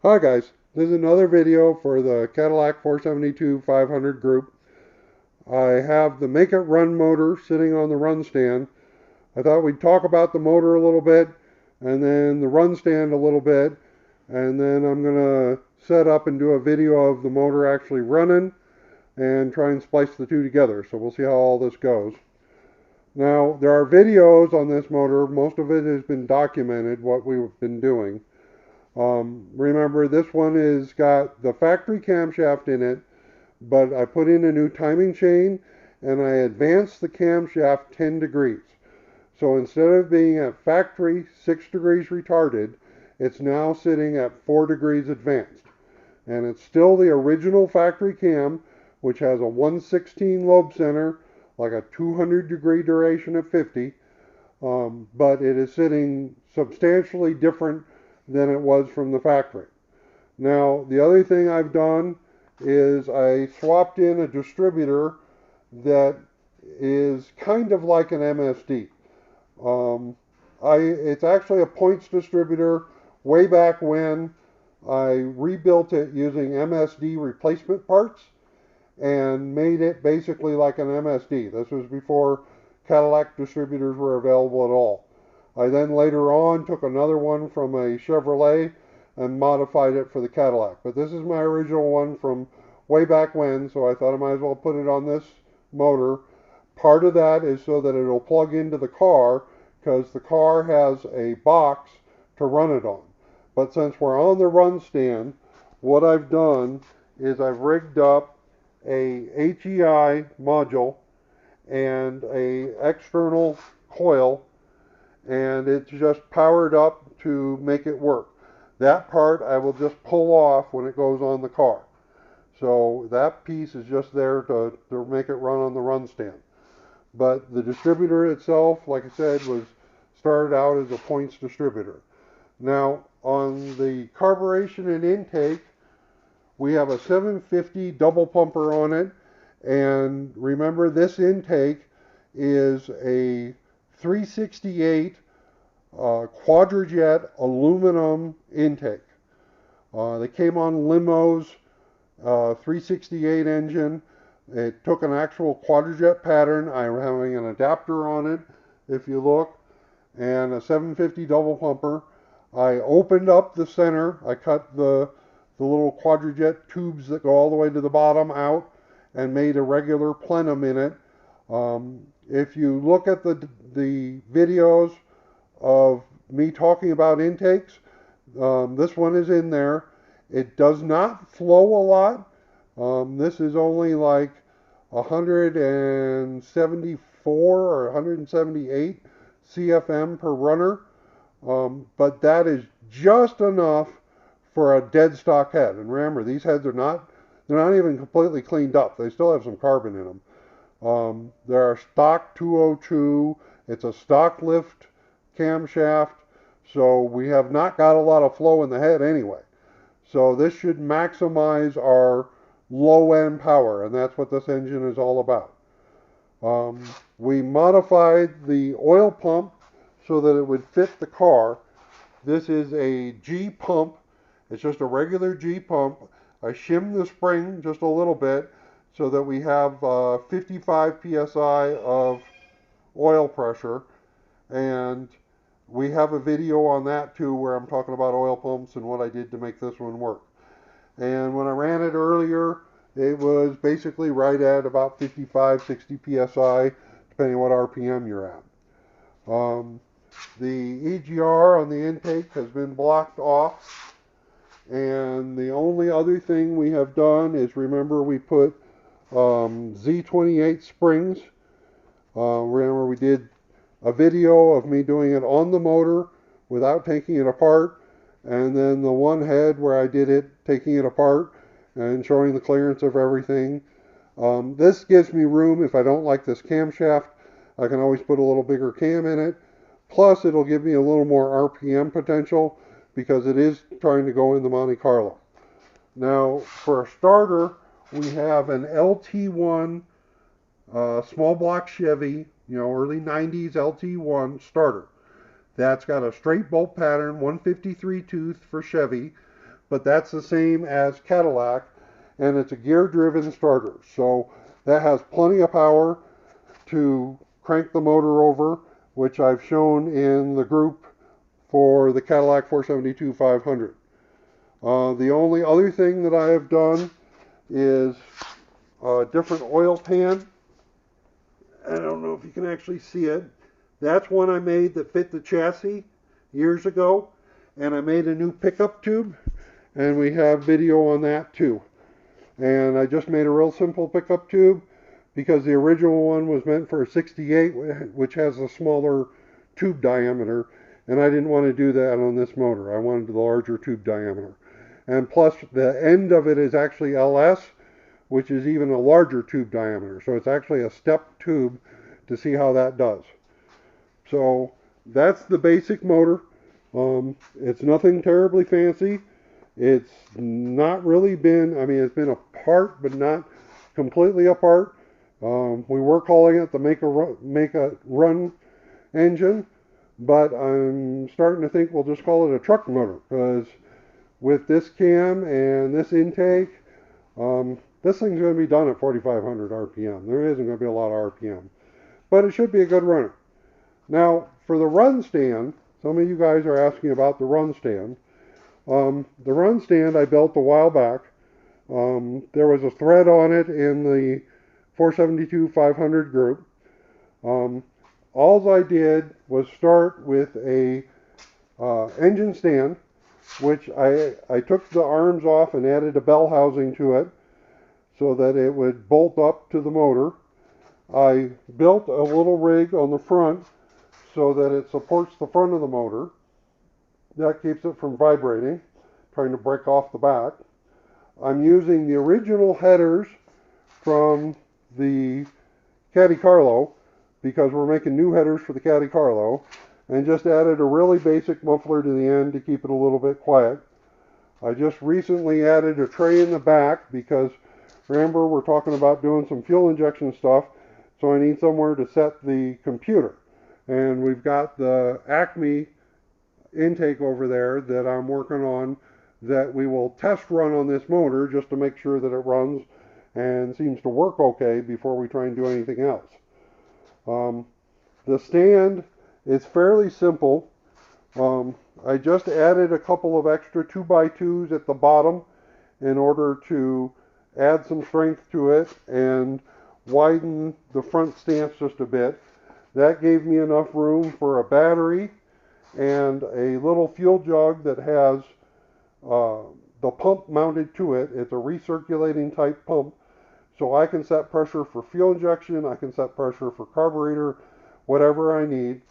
Hi guys, this is another video for the Cadillac 472 500 group. I have the Make It Run motor sitting on the run stand. I thought we'd talk about the motor a little bit and then the run stand a little bit, and then I'm going to set up and do a video of the motor actually running and try and splice the two together. So we'll see how all this goes. Now, there are videos on this motor. Most of it has been documented, what we've been doing. Remember, this one has got the factory camshaft in it, but I put in a new timing chain and I advanced the camshaft 10 degrees. So instead of being at factory 6 degrees retarded, it's now sitting at 4 degrees advanced. And it's still the original factory cam, which has a 116 lobe center, like a 200 degree duration at 50, but it is sitting substantially different than it was from the factory. Now, the other thing I've done is I swapped in a distributor that is kind of like an MSD. It's actually a points distributor. Way back when I rebuilt it using MSD replacement parts and made it basically like an MSD. This was before Cadillac distributors were available at all. I then later on took another one from a Chevrolet and modified it for the Cadillac. But this is my original one from way back when, so I thought I might as well put it on this motor. Part of that is so that it'll plug into the car, because the car has a box to run it on. But since we're on the run stand, what I've done is I've rigged up a HEI module and a external coil, and it's just powered up to make it work. That part I will just pull off when it goes on the car. So that piece is just there to make it run on the run stand. But the distributor itself, like I said, was started out as a points distributor. Now, on the carburation and intake, we have a 750 double pumper on it. And remember, this intake is a 368 quadrajet aluminum intake. They came on limos, 368 engine. It took an actual quadrajet pattern. I'm having an adapter on it, if you look, and a 750 double pumper. I opened up the center. I cut the little quadrajet tubes that go all the way to the bottom out and made a regular plenum in it. If you look at the videos of me talking about intakes, this one is in there. It does not flow a lot. This is only like 174 or 178 CFM per runner, but that is just enough for a dead stock head. And remember, these heads are they're not even completely cleaned up. They still have some carbon in them. There are stock 202. It's a stock lift camshaft, so we have not got a lot of flow in the head anyway. So this should maximize our low end power, and that's what this engine is all about. We modified the oil pump so that it would fit the car. This is a G pump. It's just a regular G pump. I shimmed the spring just a little bit so that we have 55 psi of oil pressure, and we have a video on that too where I'm talking about oil pumps and what I did to make this one work. And when I ran it earlier, it was basically right at about 55, 60 psi, depending on what RPM you're at. The EGR on the intake has been blocked off, and the only other thing we have done is, remember, we put Z28 springs. Remember, we did a video of me doing it on the motor without taking it apart, and then the one head where I did it taking it apart and showing the clearance of everything. This gives me room. If I don't like this camshaft, I can always put a little bigger cam in it. Plus, it'll give me a little more RPM potential because it is trying to go in the Monte Carlo. Now, for a starter, we have an LT1 small block Chevy, early 90s LT1 starter. That's got a straight bolt pattern, 153 tooth for Chevy, but that's the same as Cadillac, and it's a gear-driven starter. So that has plenty of power to crank the motor over, which I've shown in the group for the Cadillac 472 500. The only other thing that I have done is a different oil pan. I don't know if you can actually see it. That's one I made that fit the chassis years ago, and I made a new pickup tube, and we have video on that too. And I just made a real simple pickup tube because the original one was meant for a 68, which has a smaller tube diameter, and I didn't want to do that on this motor. I wanted the larger tube diameter. And plus, the end of it is actually LS, which is even a larger tube diameter. So it's actually a step tube to see how that does. So that's the basic motor. It's nothing terribly fancy. It's not really been, I mean, it's been apart, but not completely apart. We were calling it the make a run engine, but I'm starting to think we'll just call it a truck motor, because with this cam and this intake, this thing's going to be done at 4,500 RPM. There isn't going to be a lot of RPM, but it should be a good runner. Now, for the run stand, some of you guys are asking about the run stand. The run stand I built a while back. There was a thread on it in the 472 500 group. All I did was start with a engine stand, which I took the arms off and added a bell housing to it so that it would bolt up to the motor. I built a little rig on the front so that it supports the front of the motor. That keeps it from vibrating, trying to break off the back. I'm using the original headers from the Caddy Carlo, because we're making new headers for the Caddy Carlo, and just added a really basic muffler to the end to keep it a little bit quiet. I just recently added a tray in the back because, remember, we're talking about doing some fuel injection stuff, so I need somewhere to set the computer. And we've got the Acme intake over there that I'm working on that we will test run on this motor just to make sure that it runs and seems to work okay before we try and do anything else. The stand is fairly simple. I just added a couple of extra 2x2s at the bottom in order to add some strength to it and widen the front stance just a bit. That gave me enough room for a battery and a little fuel jug that has the pump mounted to it. It's a recirculating type pump, so I can set pressure for fuel injection, I can set pressure for carburetor, whatever I need.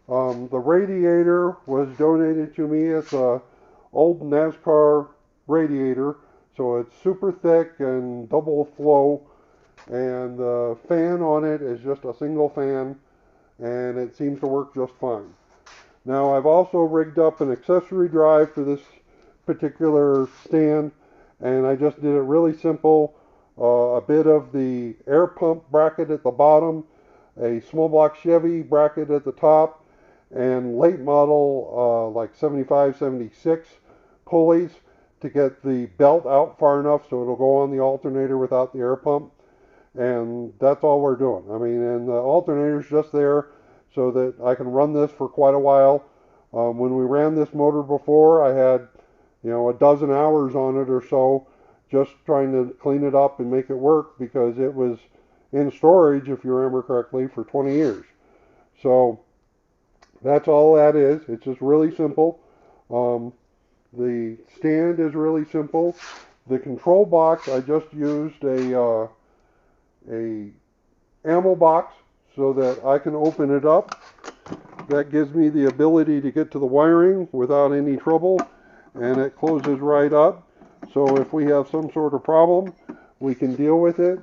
The radiator was donated to me. It's a old NASCAR radiator, so it's super thick and double flow, and the fan on it is just a single fan, and it seems to work just fine. Now, I've also rigged up an accessory drive for this particular stand, and I just did it really simple. A bit of the air pump bracket at the bottom, a small block Chevy bracket at the top, and late model like 75, 76 pulleys to get the belt out far enough so it'll go on the alternator without the air pump. And that's all we're doing. I mean, and the alternator's just there so that I can run this for quite a while. When we ran this motor before, I had, a dozen hours on it or so, just trying to clean it up and make it work because it was in storage, if you remember correctly, for 20 years. So that's all that is. It's just really simple. The stand is really simple. The control box, I just used a ammo box so that I can open it up. That gives me the ability to get to the wiring without any trouble, and it closes right up. So if we have some sort of problem, we can deal with it.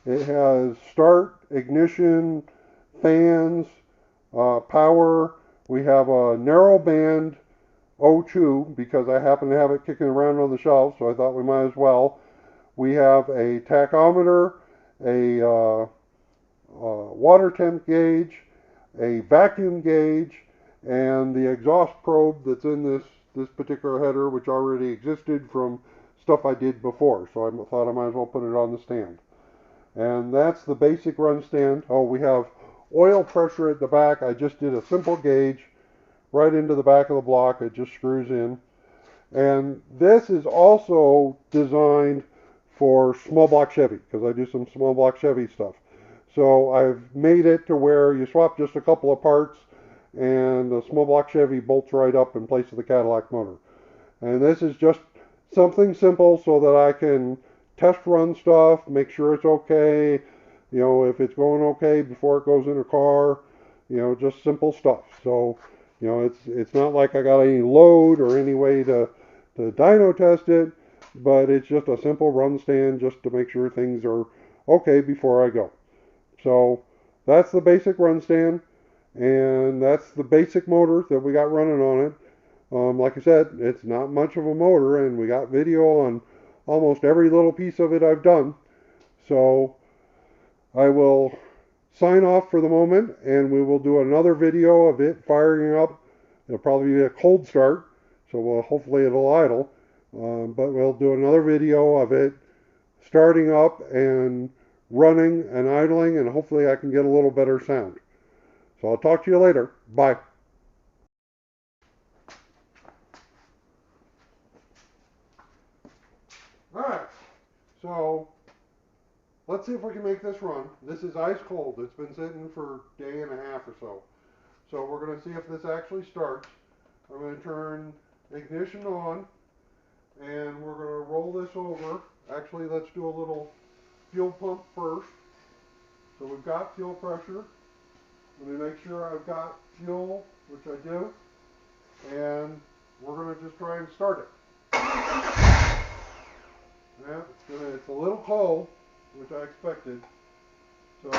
It has start, ignition, fans, power. We have a narrow band O2 because I happen to have it kicking around on the shelf, so I thought we might as well. We have a tachometer, a water temp gauge, a vacuum gauge, and the exhaust probe that's in this this particular header, which already existed from stuff I did before. So I thought I might as well put it on the stand. And that's the basic run stand. Oh, we have oil pressure at the back. I just did a simple gauge right into the back of the block. It just screws in. And this is also designed for small block Chevy, because I do some small block Chevy stuff. So I've made it to where you swap just a couple of parts and the small block Chevy bolts right up in place of the Cadillac motor. And this is just something simple so that I can test run stuff, make sure it's okay, you know, if it's going okay before it goes in a car, you know, just simple stuff. So, you know, it's not like I got any load or any way to dyno test it, but it's just a simple run stand just to make sure things are okay before I go. So that's the basic run stand, and that's the basic motor that we got running on it. Like I said, it's not much of a motor, and we got video on almost every little piece of it I've done. So I will sign off for the moment, and we will do another video of it firing up. It'll probably be a cold start, so hopefully it'll idle. But we'll do another video of it starting up and running and idling, and hopefully I can get a little better sound. So I'll talk to you later. Bye. Alright, so let's see if we can make this run. This is ice cold. It's been sitting for a day and a half or so. So we're going to see if this actually starts. I'm going to turn ignition on, and we're going to roll this over. Actually, let's do a little fuel pump first. So we've got fuel pressure. Let me make sure I've got fuel, which I do. And we're going to just try and start it. Yeah, it's a little cold, which I expected. So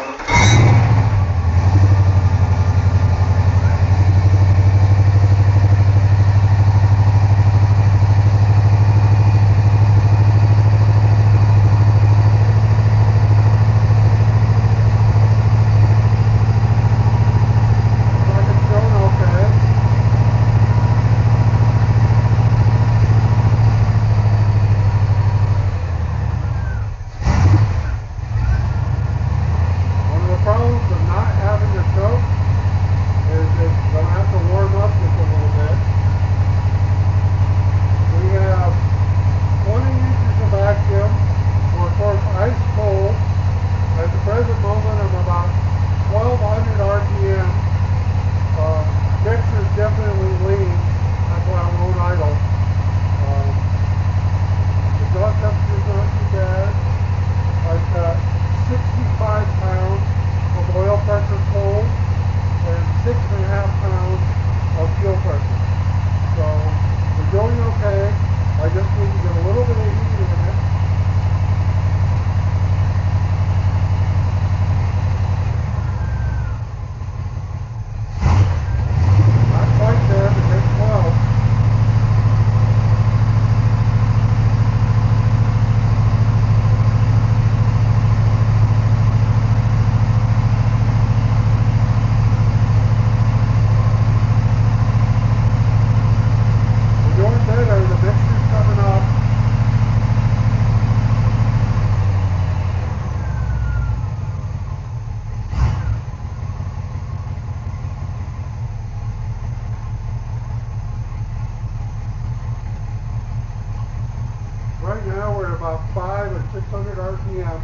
right now we're at about 500 or 600 RPM.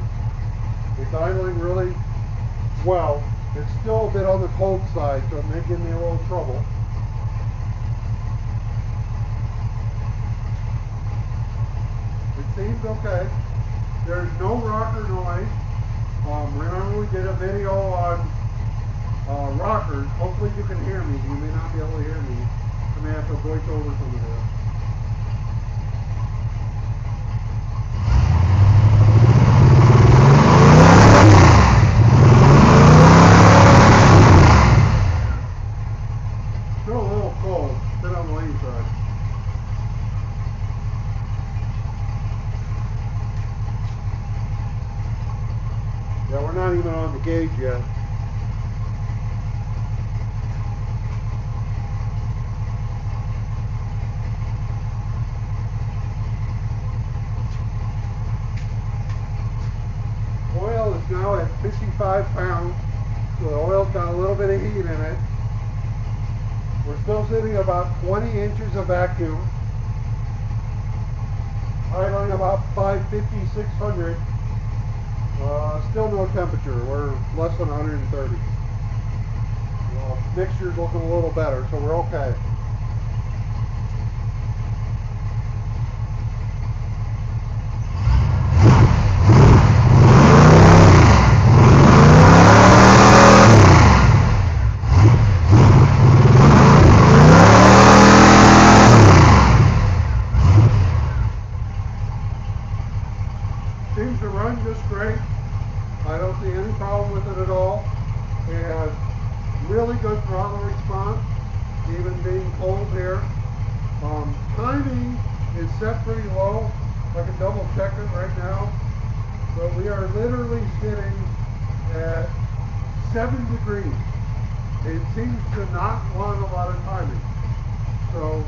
It's idling really well. It's still a bit on the cold side, so it may give me a little trouble. It seems okay. There's no rocker noise. Remember we did a video on rockers. Hopefully you can hear me. You may not be able to hear me. I may have to voice over some of this. Still a little cold. Bit on the lean side. Yeah, we're not even on the gauge yet. 65 pounds. So the oil's got a little bit of heat in it. We're still sitting about 20 inches of vacuum. Idling about 550, 600. Still no temperature. We're less than 130. Mixture's looking a little better, so we're okay. Seems to run just great. I don't see any problem with it at all. It has really good throttle response, even being cold here. Timing is set pretty low. I can double check it right now. But we are literally sitting at 7 degrees. It seems to not want a lot of timing. So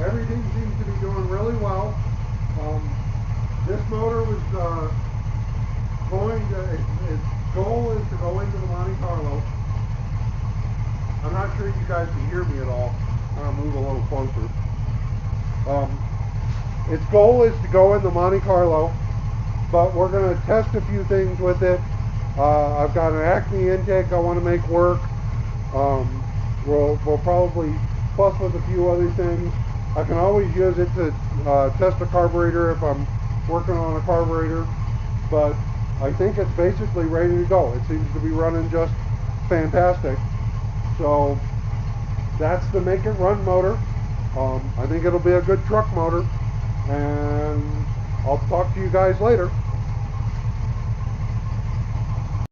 everything seems to be doing really well. This motor was its goal is to go into the Monte Carlo. I'm not sure you guys can hear me at all. I'll move a little closer. Its goal is to go in the Monte Carlo, but we're going to test a few things with it. I've got an Acme intake I want to make work. We'll probably fuss with a few other things. I can always use it to test a carburetor if I'm working on a carburetor, but I think it's basically ready to go. It seems to be running just fantastic. So that's the Make It Run motor. I think it'll be a good truck motor, and I'll talk to you guys later.